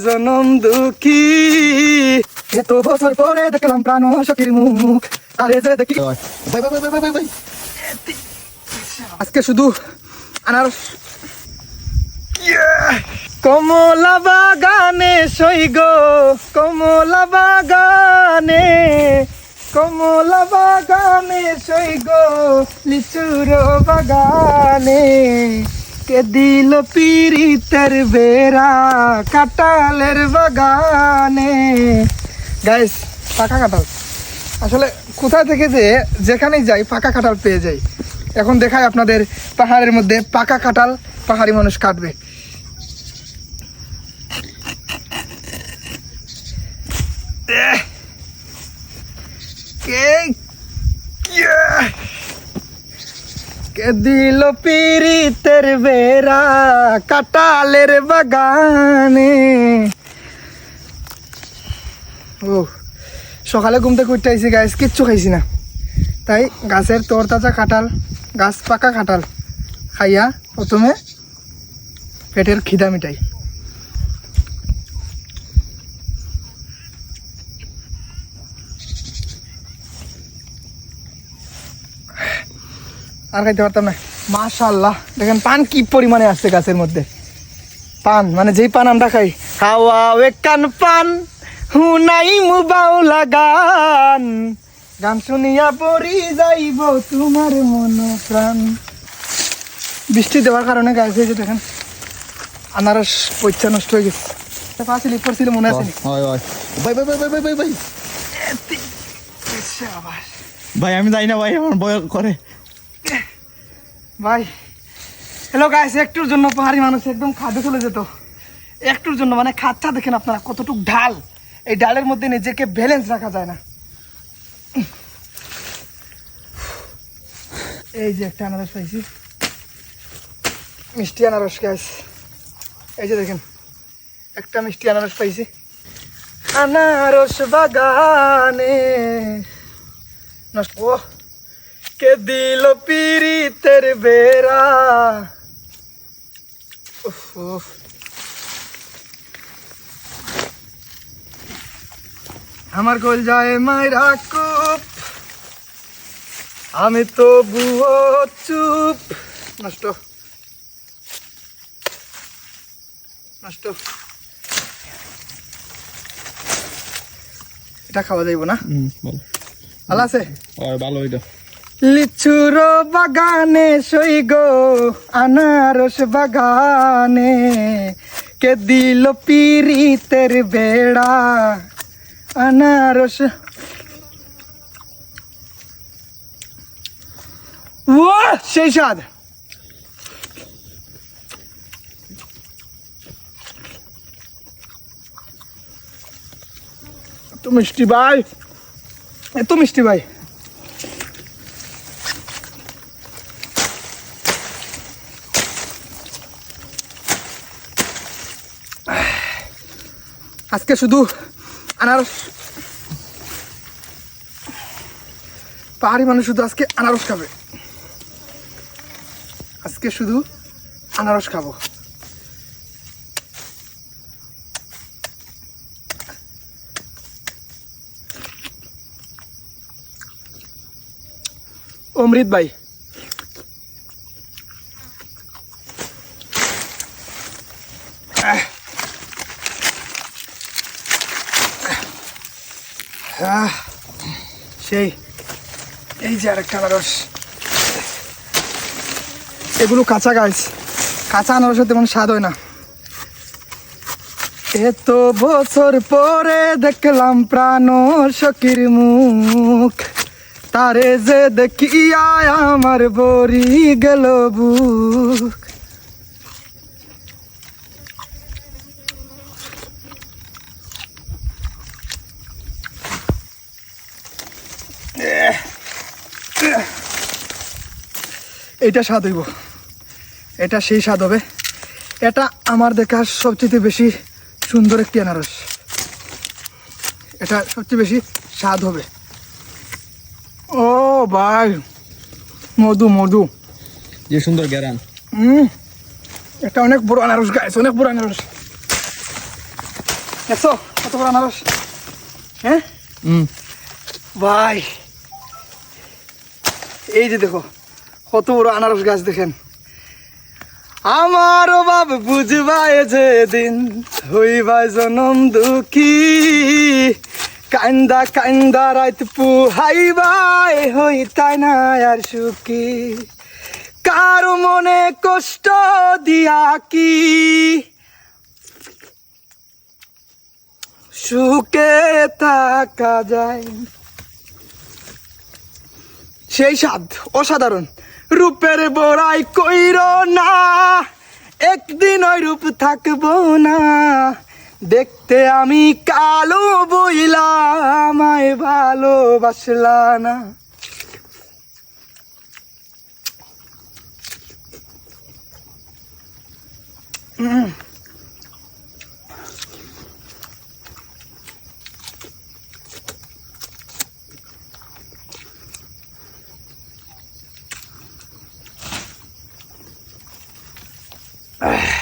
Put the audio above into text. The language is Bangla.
জনম দুঃখী এত বছর পরে দেখলাম প্রাণ সখীর মুখ আরে যে দেখি আজকে শুধু আনারস কমলা বাগানে সইগ কমলা বাগানে সইগ লিচুর বাগানে কে দিল পিরিতের বেড়া কাঁঠালের বাগানে। গাইস পাকা কাঁঠাল আসলে কোথা থেকে যেখানেই যাই পাকা কাঁঠাল পেয়ে যাই। এখন দেখাই আপনাদের পাহাড়ের মধ্যে পাকা কাঁঠাল পাহাড়ি মানুষ কাটবে। কে দিল পিরিতের বেড়া কাঁঠালের বাগানে। ও সকালে ঘুম থেকে উঠতে আইছি গাছ কিচ্ছু খাইছি না, তাই গাছের তরতাজা কাঁঠাল গাছ পাকা কাঁঠাল খাইয়া প্রথমে পেটের খিদা মিটাই। আর খাইতে পারতাম না। মাশাআল্লাহ দেখেন পান কি পরিমাণে আসছে গাছের মধ্যে। পান মানে যেই পান আমরা খাই হাওয়া কান পান হুনাই মুবাউলা গান গান শুনিয়া পড়ি যাইব তোমার মন প্রাণ। বৃষ্টি দেওয়ার কারণে গাছ হয়েছে দেখেন আনারস পয়সা নষ্ট হয়ে গেছে। পাঁচিল পড়ছিল মনে আছে ভাই আমি যাই না ভাই আমার ভয় করে ভাই। হ্যালো গাইস, একটুর জন্য পাহাড়ি মানুষ একদম খাদে চলে যেত, একটুর জন্য মানে খাদটা দেখেন আপনারা কতটুক ঢাল, এই ডালের মধ্যে নিজেকে ব্যালেন্স রাখা যায় না। এই যে একটা আনারস পাইছি, মিষ্টি আনারস গাইস, এই যে দেখেন একটা মিষ্টি আনারস পাইছি আনারস বাগানে। ও কে দিল পিরিতের বেড়া। আমার গোল যায় মায়েরা কুপ আমি তো বুয়ো চুপ। নষ্ট নষ্ট এটা খাওয়া যাইব না? ভালো আছে ভালো হইতো। লিচুর বাগানে সইগ আনারস বাগানে কে দিল পিরিতের বেড়া আনারস। ও সেই স্বাদ। এত মিষ্টি ভাই, এত মিষ্টি ভাই। আজকে শুধু আনারস, পাহাড়ি মানুষ শুধু আজকে আনারস খাবে, আজকে শুধু আনারস খাবো। অমৃত ভাই সেই এই যে আরেকটা আনারস। এগুলো কাঁচা গাছ, কাঁচা আনারসের তেমন স্বাদ হয় না। এত বছর পরে দেখলাম প্রাণ সখীর মুখ তারে যে দেখিয়া আমার বরি গেল বুক। এটা স্বাদ হইব, এটা সেই স্বাদ হবে। এটা আমার দেখার সবচেয়ে বেশি সুন্দর একটি আনারস, এটা সবচেয়ে বেশি স্বাদ হবে। ও ভাই মধু মধু, যে সুন্দর গ্যারান। এটা অনেক বড় আনারস গাছ, অনেক বড় আনারস। দেখছো কত বড় আনারস? হ্যাঁ ভাই, এই যে দেখো কত বড় আনারস গাছ দেখেন। আমারও বাপ বুঝবাই যেদিন হইবাই জনম দুঃখী, কান্দা কান্দা রাত পুহাইবাই হই তাই না আর সুখী, কারো মনে কষ্ট দিয়া কি সুখে থাকা যায়। সেই স্বাদ অসাধারণ, রূপের বড়াই কইর না, একদিন ওই রূপ থাকবো না, দেখতে আমি কালো বইলা আমায় ভালোবাসলা না। আহ